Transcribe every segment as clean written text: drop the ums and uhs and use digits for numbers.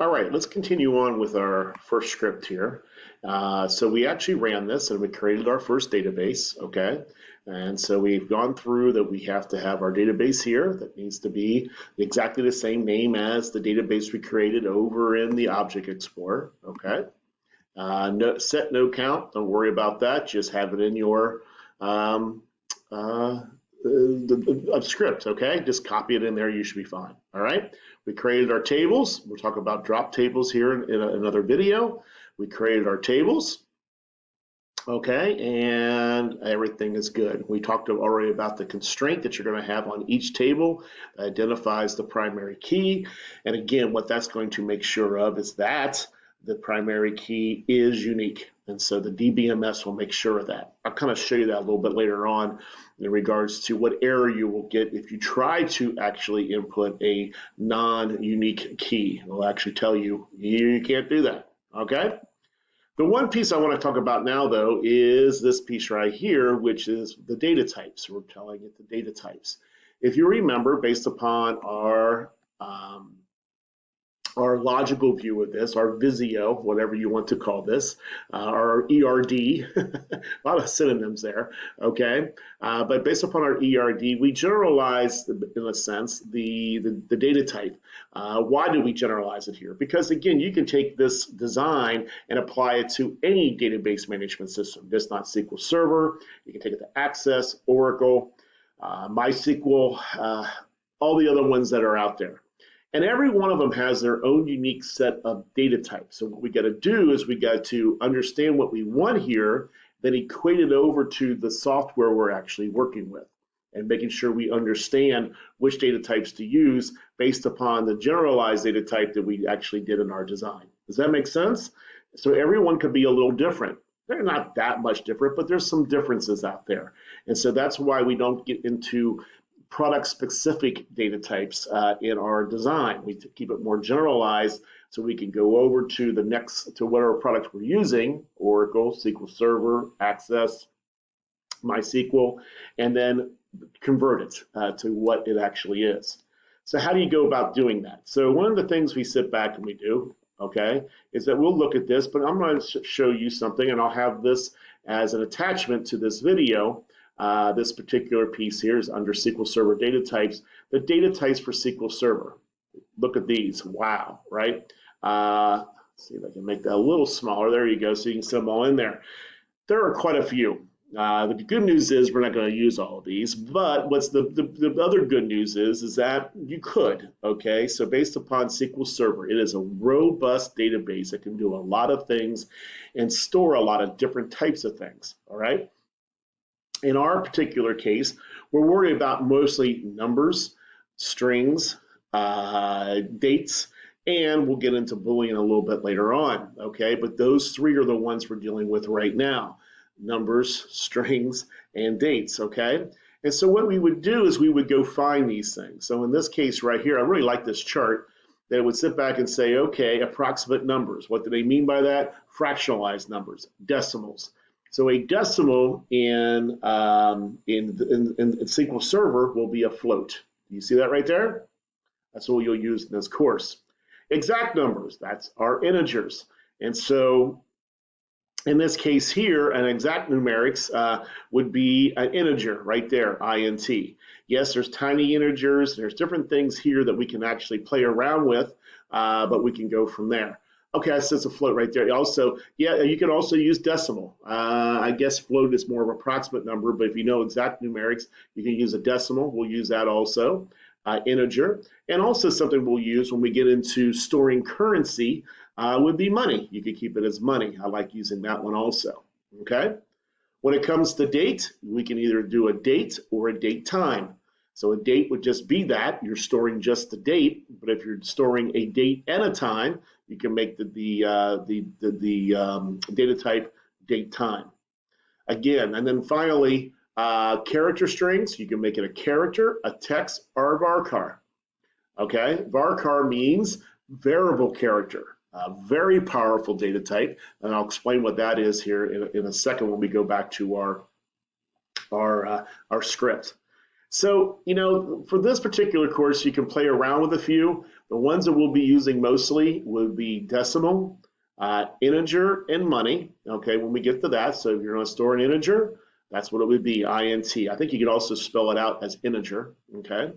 All right, let's continue on with our first script here. So we actually ran this and we created our first database, okay? And so we've gone through that we have to have our database here that needs to be exactly the same name as the database we created over in the Object Explorer, okay? Set no count, don't worry about that, just have it in your script, okay? Just copy it in there, you should be fine, all right? We created our tables. We'll talk about drop tables here in another video. We created our tables, okay, and everything is good. We talked already about the constraint that you're going to have on each table that identifies the primary key. And again, what that's going to make sure of is that the primary key is unique. And so the DBMS will make sure of that. I'll kind of show you that a little bit later on in regards to what error you will get if you try to actually input a non-unique key. It'll actually tell you you can't do that, okay? The one piece I want to talk about now, though, is this piece right here, which is the data types. We're telling it the data types. If you remember, based upon our logical view of this, our Visio, whatever you want to call this, our ERD, a lot of synonyms there, okay? But based upon our ERD, we generalize, in a sense, the data type. Why do we generalize it here? Because, again, you can take this design and apply it to any database management system, just not SQL Server. You can take it to Access, Oracle, MySQL, all the other ones that are out there. And every one of them has their own unique set of data types. So what we got to do is we got to understand what we want here, then equate it over to the software we're actually working with, and making sure we understand which data types to use based upon the generalized data type that we actually did in our design. Does that make sense? So everyone could be a little different. They're not that much different, but there's some differences out there. And so that's why we don't get into product-specific data types in our design. We keep it more generalized so we can go over to the next, to whatever product we're using, Oracle, SQL Server, Access, MySQL, and then convert it to what it actually is. So how do you go about doing that? So one of the things we sit back and we do, okay, is that we'll look at this, but I'm going to show you something, and I'll have this as an attachment to this video. This particular piece here is under SQL Server Datatypes. The data types for SQL Server. Look at these. Wow, right? Let's see if I can make that a little smaller. There you go. So you can see them all in there. There are quite a few. The good news is we're not going to use all of these, but what's the other good news is that you could, okay? So based upon SQL Server, it is a robust database that can do a lot of things and store a lot of different types of things, all right? In our particular case, we're worried about mostly numbers, strings, dates, and we'll get into Boolean a little bit later on, okay? But those three are the ones we're dealing with right now: numbers, strings, and dates, okay? And so what we would do is we would go find these things. So in this case right here, I really like this chart that would sit back and say, okay, approximate numbers. What do they mean by that? Fractionalized numbers, decimals. So a decimal in SQL Server will be a float. Do you see that right there? That's what you'll use in this course. Exact numbers, that's our integers. And so in this case here, an exact numerics would be an integer right there, int. Yes, there's tiny integers, there's different things here that we can actually play around with, but we can go from there. Okay, that says a float right there. Also, yeah, you can also use decimal. I guess float is more of an approximate number, but if you know exact numerics, you can use a decimal. We'll use that also. Integer. And also something we'll use when we get into storing currency would be money. You could keep it as money. I like using that one also. Okay. When it comes to date, we can either do a date or a date time. So a date would just be that you're storing just the date, but if you're storing a date and a time, you can make the data type date time. Again, and then finally, character strings. You can make it a character, a text, or a varchar. Okay, varchar means variable character. Very powerful data type, and I'll explain what that is here in a second when we go back to our script. So, you know, for this particular course, you can play around with a few, The ones that we'll be using mostly would be decimal, integer, and money. Okay, when we get to that, so if you're going to store an integer, that's what it would be, int. I think you could also spell it out as integer. Okay.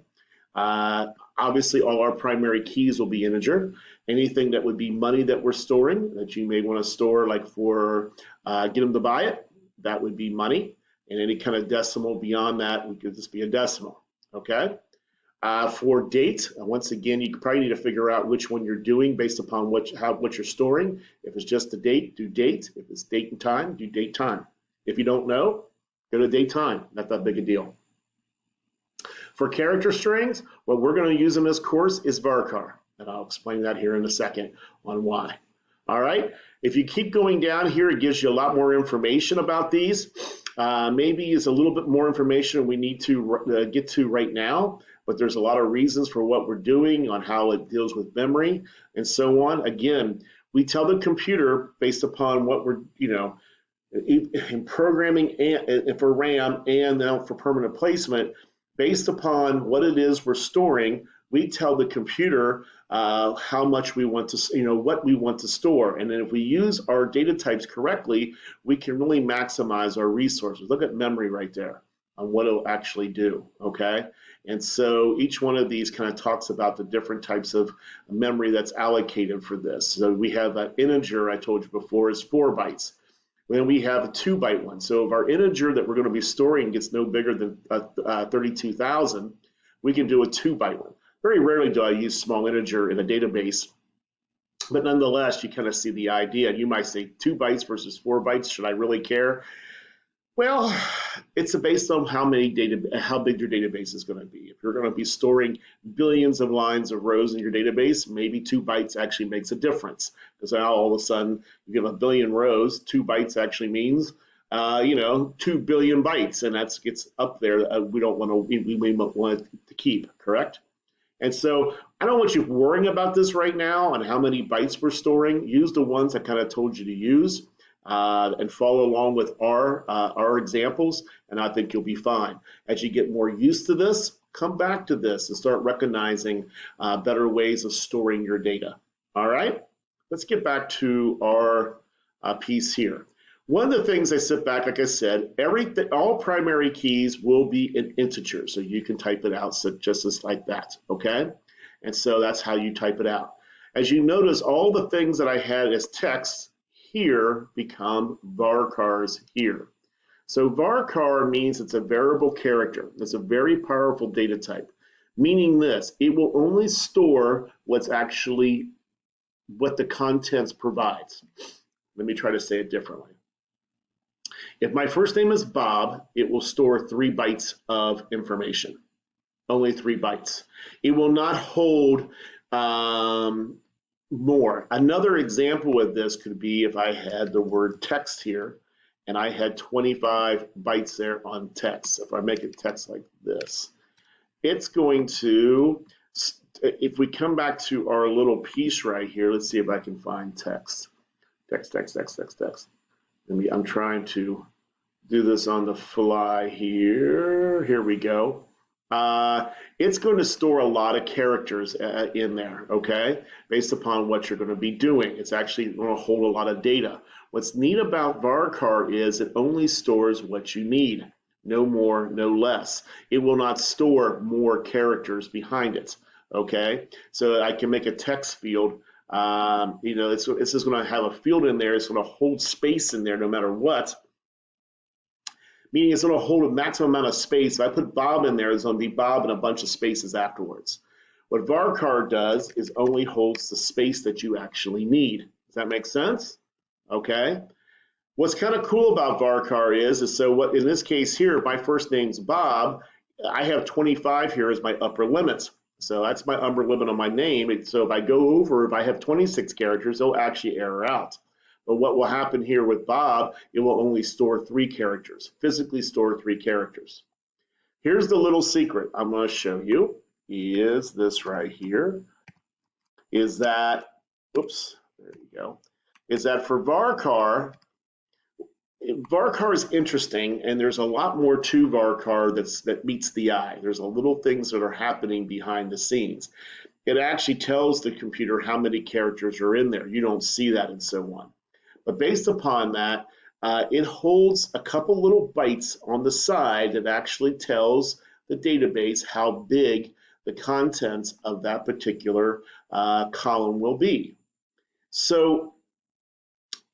Obviously, all our primary keys will be integer. Anything that would be money that we're storing that you may want to store, like for get them to buy it, that would be money. And any kind of decimal beyond that would just be a decimal. Okay. For date, once again, you probably need to figure out which one you're doing based upon what you're storing. If it's just the date, do date. If it's date and time, do date time. If you don't know, go to date time. Not that big a deal. For character strings, what we're going to use in this course is varchar, and I'll explain that here in a second on why. All right, if you keep going down here, it gives you a lot more information about these. Maybe it's a little bit more information we need to get to right now, but there's a lot of reasons for what we're doing on how it deals with memory and so on. Again, we tell the computer based upon what we're, in programming and for RAM and now for permanent placement, based upon what it is we're storing, we tell the computer how much we want to, what we want to store. And then if we use our data types correctly, we can really maximize our resources. Look at memory right there on what it'll actually do, okay? And so each one of these kind of talks about the different types of memory that's allocated for this. So we have an integer, I told you before, is 4 bytes. Then we have a 2-byte one. So if our integer that we're going to be storing gets no bigger than 32,000, we can do a 2-byte one. Very rarely do I use small integer in a database, but nonetheless, you kind of see the idea. You might say 2 bytes versus 4 bytes. Should I really care? Well, it's based on how big your database is going to be. If you're going to be storing billions of lines of rows in your database, maybe 2 bytes actually makes a difference. Because now all of a sudden, you have a billion rows, 2 bytes actually means, 2 billion bytes, and that gets up there. We don't want to, we want it to keep, correct? And so I don't want you worrying about this right now on how many bytes we're storing. Use the ones I kind of told you to use. And follow along with our examples, and I think you'll be fine. As you get more used to this, come back to this and start recognizing better ways of storing your data. All right, let's get back to our piece here. One of the things I sit back, like I said, all primary keys will be in integer, so you can type it out just as like that, okay? And so that's how you type it out. As you notice, all the things that I had as text here become varchars here. So varchar means it's a variable character. It's a very powerful data type, meaning this, it will only store what's actually what the contents provides. Let me try to say it differently. If my first name is Bob, it will store 3 bytes of information, only 3 bytes. It will not hold more. Another example of this could be if I had the word text here and I had 25 bytes there on text. If I make it text like this, it's going to, if we come back to our little piece right here, let's see if I can find text. Text. I'm trying to do this on the fly here. Here we go. It's going to store a lot of characters in there, okay, based upon what you're going to be doing. It's actually going to hold a lot of data. What's neat about varchar is it only stores what you need, no more, no less. It will not store more characters behind it, okay? So I can make a text field. It's just going to have a field in there. It's going to hold space in there no matter what. Meaning it's going to hold a maximum amount of space. If I put Bob in there, it's going to be Bob and a bunch of spaces afterwards. What varchar does is only holds the space that you actually need. Does that make sense? Okay. What's kind of cool about varchar is so what in this case here, my first name's Bob. I have 25 here as my upper limit. So that's my upper limit on my name. So if I go over, if I have 26 characters, it'll actually error out. But what will happen here with Bob, it will only store 3 characters, physically store 3 characters. Here's the little secret I'm going to show you, is this right here, is that, oops, there you go, is that for varchar is interesting, and there's a lot more to varchar that meets the eye. There's a little things that are happening behind the scenes. it actually tells the computer how many characters are in there. You don't see that and so on. But based upon that, it holds a couple little bytes on the side that actually tells the database how big the contents of that particular column will be. So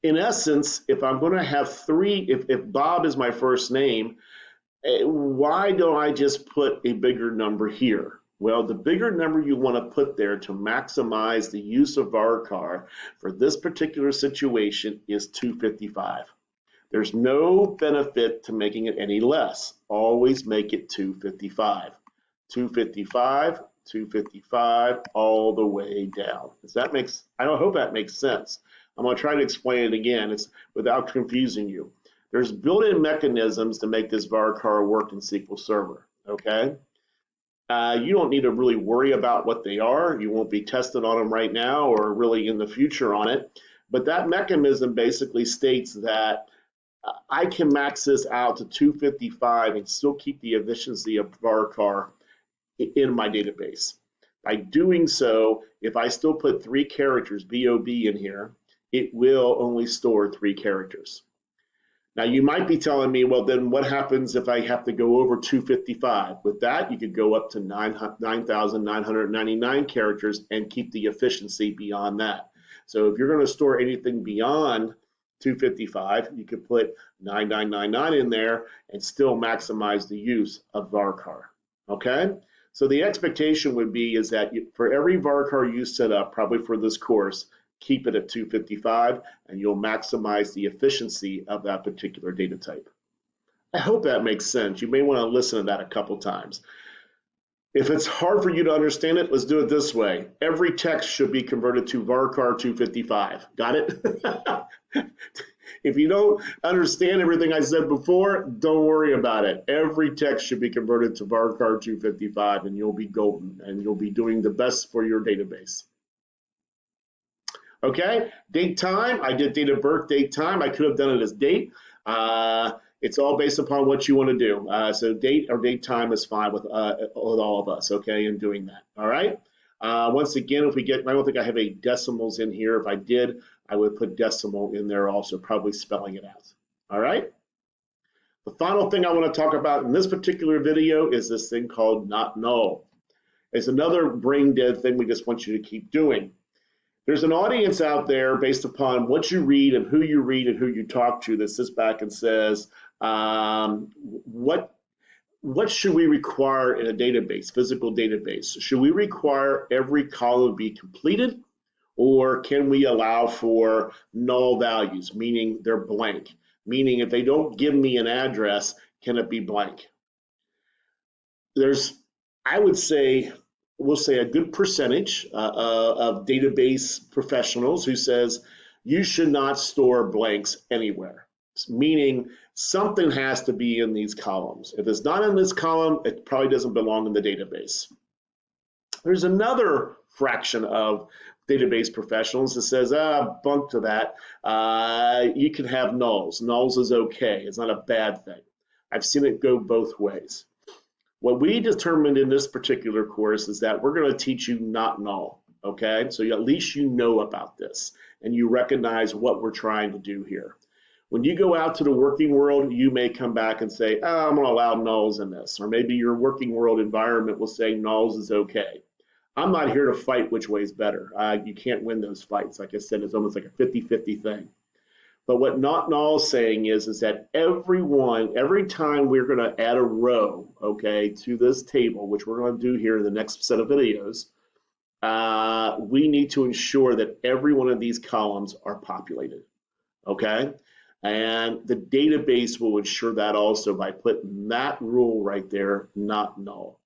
in essence, if I'm going to have three, if Bob is my first name, why don't I just put a bigger number here? Well, the bigger number you want to put there to maximize the use of varchar for this particular situation is 255. There's no benefit to making it any less. Always make it 255. 255, 255, all the way down. I don't hope that makes sense. I'm going to try to explain it again. It's without confusing you. There's built-in mechanisms to make this varchar work in SQL Server, okay? You don't need to really worry about what they are. You won't be tested on them right now or really in the future on it. But that mechanism basically states that I can max this out to 255 and still keep the efficiency of varchar in my database. By doing so, if I still put 3 characters, BOB, in here, it will only store 3 characters. Now, you might be telling me, well, then what happens if I have to go over 255? With that, you could go up to 9,999 characters and keep the efficiency beyond that. So if you're going to store anything beyond 255, you could put 9999 in there and still maximize the use of varchar, okay? So the expectation would be is that for every varchar you set up, probably for this course, keep it at 255 and you'll maximize the efficiency of that particular data type. I hope that makes sense. You may want to listen to that a couple times. If it's hard for you to understand it, let's do it this way. Every text should be converted to varchar 255. Got it? If you don't understand everything I said before, don't worry about it. Every text should be converted to varchar 255 and you'll be golden and you'll be doing the best for your database. Okay, date time, I did date of birth, date time. I could have done it as date. It's all based upon what you want to do. So date or date time is fine with all of us, okay, in doing that, all right? Once again, if we get, I don't think I have any decimals in here. If I did, I would put decimal in there also, probably spelling it out, all right? The final thing I want to talk about in this particular video is this thing called not null. It's another brain dead thing we just want you to keep doing. There's an audience out there based upon what you read and who you talk to that sits back and says, what should we require in a database, physical database? Should we require every column be completed, or can we allow for null values, meaning they're blank? Meaning if they don't give me an address, can it be blank? There's, I would say, we'll say a good percentage of database professionals who says you should not store blanks anywhere, meaning something has to be in these columns. If it's not in this column, it probably doesn't belong in the database. There's another fraction of database professionals that says, bunk to that. You can have nulls. Nulls is okay. It's not a bad thing. I've seen it go both ways. What we determined in this particular course is that we're going to teach you not null, okay? So at least you know about this and you recognize what we're trying to do here. When you go out to the working world, you may come back and say, I'm going to allow nulls in this. Or maybe your working world environment will say nulls is okay. I'm not here to fight which way is better. You can't win those fights. Like I said, it's almost like a 50-50 thing. But what not null is saying is that every time we're going to add a row, okay, to this table, which we're going to do here in the next set of videos, we need to ensure that every one of these columns are populated, okay? And the database will ensure that also by putting that rule right there, not null.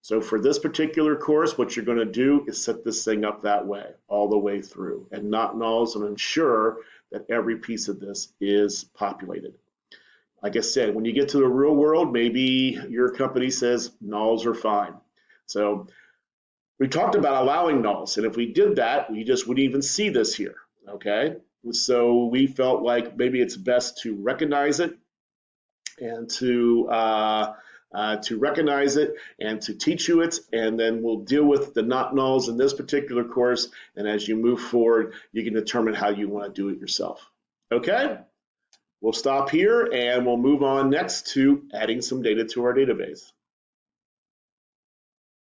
So for this particular course, what you're going to do is set this thing up that way, all the way through, and not nulls, and ensure that every piece of this is populated. Like I said, when you get to the real world, maybe your company says nulls are fine. So we talked about allowing nulls, and if we did that, we just wouldn't even see this here, okay? So we felt like maybe it's best to recognize it and to to recognize it and to teach you it, and then we'll deal with the not nulls in this particular course, and as you move forward, you can determine how you want to do it yourself. Okay? We'll stop here and we'll move on next to adding some data to our database.